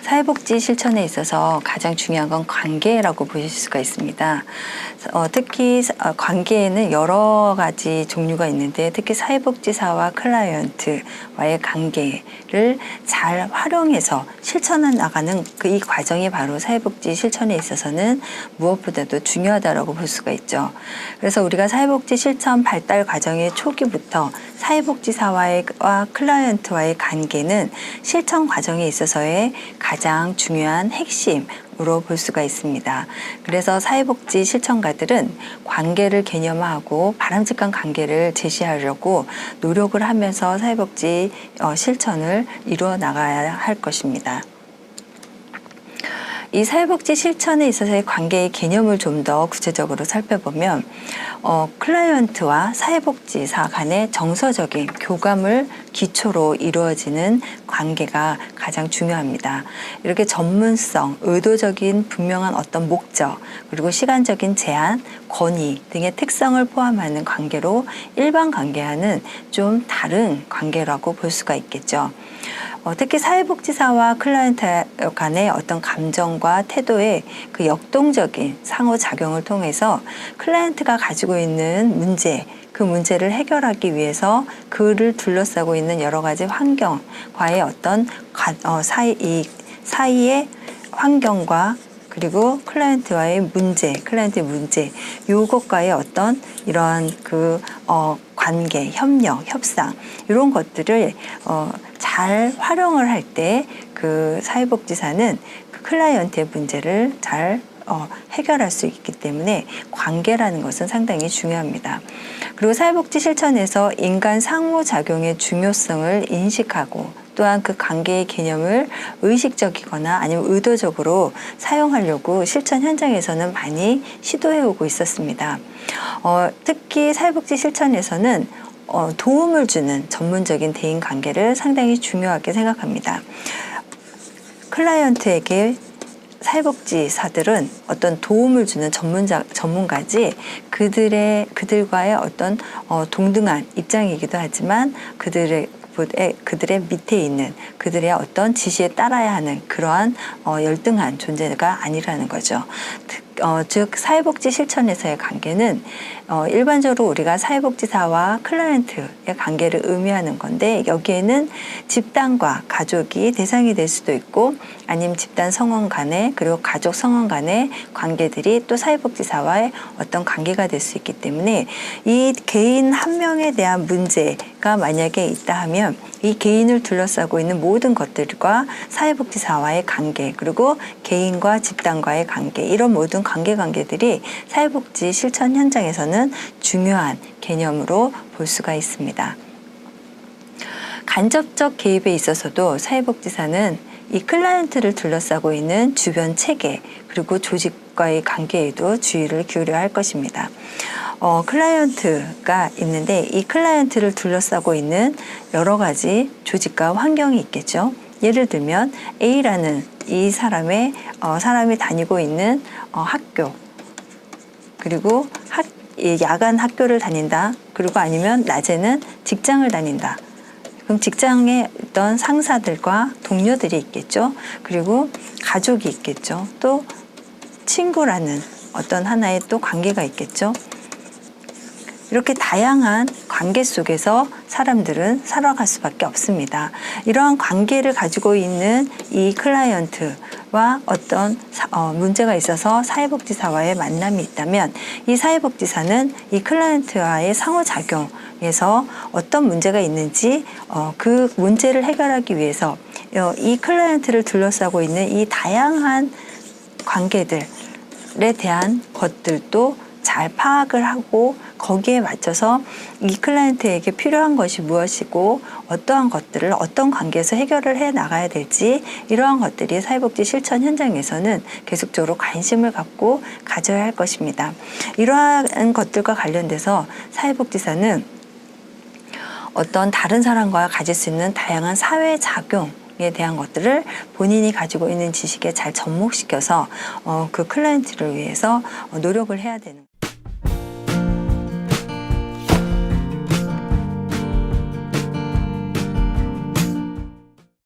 사회복지 실천에 있어서 가장 중요한 건 관계라고 보실 수가 있습니다. 특히 관계에는 여러 가지 종류가 있는데 특히 사회복지사와 클라이언트와의 관계를 잘 활용해서 실천해 나가는 이 과정이 바로 사회복지 실천에 있어서는 무엇보다도 중요하다고 볼 수가 있죠. 그래서 우리가 사회복지 실천 발달 과정의 초기부터 사회복지사와 클라이언트와의 관계는 실천 과정에 있어서의 가장 중요한 핵심으로 볼 수가 있습니다. 그래서 사회복지 실천가들은 관계를 개념화하고 바람직한 관계를 제시하려고 노력을 하면서 사회복지 실천을 이루어 나가야 할 것입니다. 이 사회복지 실천에 있어서의 관계의 개념을 좀 더 구체적으로 살펴보면 클라이언트와 사회복지사 간의 정서적인 교감을 기초로 이루어지는 관계가 가장 중요합니다. 이렇게 전문성, 의도적인 분명한 어떤 목적, 그리고 시간적인 제한, 권위 등의 특성을 포함하는 관계로 일반 관계와는 좀 다른 관계라고 볼 수가 있겠죠. 특히 사회복지사와 클라이언트 간의 어떤 감정과 태도의 그 역동적인 상호작용을 통해서 클라이언트가 가지고 있는 문제, 그 문제를 해결하기 위해서 그를 둘러싸고 있는 여러 가지 환경과의 어떤 사이의 환경과 그리고 클라이언트의 문제, 요것과의 어떤 이러한 관계, 협력, 협상 이런 것들을 잘 활용을 할 때 그 사회복지사는 그 클라이언트의 문제를 잘 해결할 수 있기 때문에 관계라는 것은 상당히 중요합니다. 그리고 사회복지 실천에서 인간 상호작용의 중요성을 인식하고 또한 그 관계의 개념을 의식적이거나 아니면 의도적으로 사용하려고 실천 현장에서는 많이 시도해 오고 있었습니다. 특히 사회복지 실천에서는 도움을 주는 전문적인 대인 관계를 상당히 중요하게 생각합니다. 클라이언트에게 사회복지사들은 어떤 도움을 주는 전문가지 그들과의 어떤 동등한 입장이기도 하지만 그들의 밑에 있는 그들의 어떤 지시에 따라야 하는 그러한 열등한 존재가 아니라는 거죠. 즉 사회복지 실천에서의 관계는 일반적으로 우리가 사회복지사와 클라이언트의 관계를 의미하는 건데 여기에는 집단과 가족이 대상이 될 수도 있고 아니면 집단 성원 간의 그리고 가족 성원 간의 관계들이 또 사회복지사와의 어떤 관계가 될 수 있기 때문에 이 개인 한 명에 대한 문제가 만약에 있다 하면 이 개인을 둘러싸고 있는 모든 것들과 사회복지사와의 관계 그리고 개인과 집단과의 관계 이런 모든 관계들이 사회복지 실천 현장에서는 중요한 개념으로 볼 수가 있습니다. 간접적 개입에 있어서도 사회복지사는 이 클라이언트를 둘러싸고 있는 주변 체계 그리고 조직과의 관계에도 주의를 기울여야 할 것입니다. 클라이언트가 있는데 이 클라이언트를 둘러싸고 있는 여러 가지 조직과 환경이 있겠죠. 예를 들면 A라는 이 사람이 다니고 있는 학교 그리고 야간 학교를 다닌다. 그리고 아니면 낮에는 직장을 다닌다. 그럼 직장에 있던 상사들과 동료들이 있겠죠. 그리고 가족이 있겠죠. 또 친구라는 어떤 하나의 또 관계가 있겠죠. 이렇게 다양한 관계 속에서 사람들은 살아갈 수밖에 없습니다. 이러한 관계를 가지고 있는 이 클라이언트와 어떤 문제가 있어서 사회복지사와의 만남이 있다면 이 사회복지사는 이 클라이언트와의 상호작용에서 어떤 문제가 있는지 그 문제를 해결하기 위해서 이 클라이언트를 둘러싸고 있는 이 다양한 관계들에 대한 것들도 잘 파악을 하고 거기에 맞춰서 이 클라이언트에게 필요한 것이 무엇이고 어떠한 것들을 어떤 관계에서 해결을 해 나가야 될지 이러한 것들이 사회복지 실천 현장에서는 계속적으로 관심을 갖고 가져야 할 것입니다. 이러한 것들과 관련돼서 사회복지사는 어떤 다른 사람과 가질 수 있는 다양한 사회작용에 대한 것들을 본인이 가지고 있는 지식에 잘 접목시켜서 그 클라이언트를 위해서 노력을 해야 되는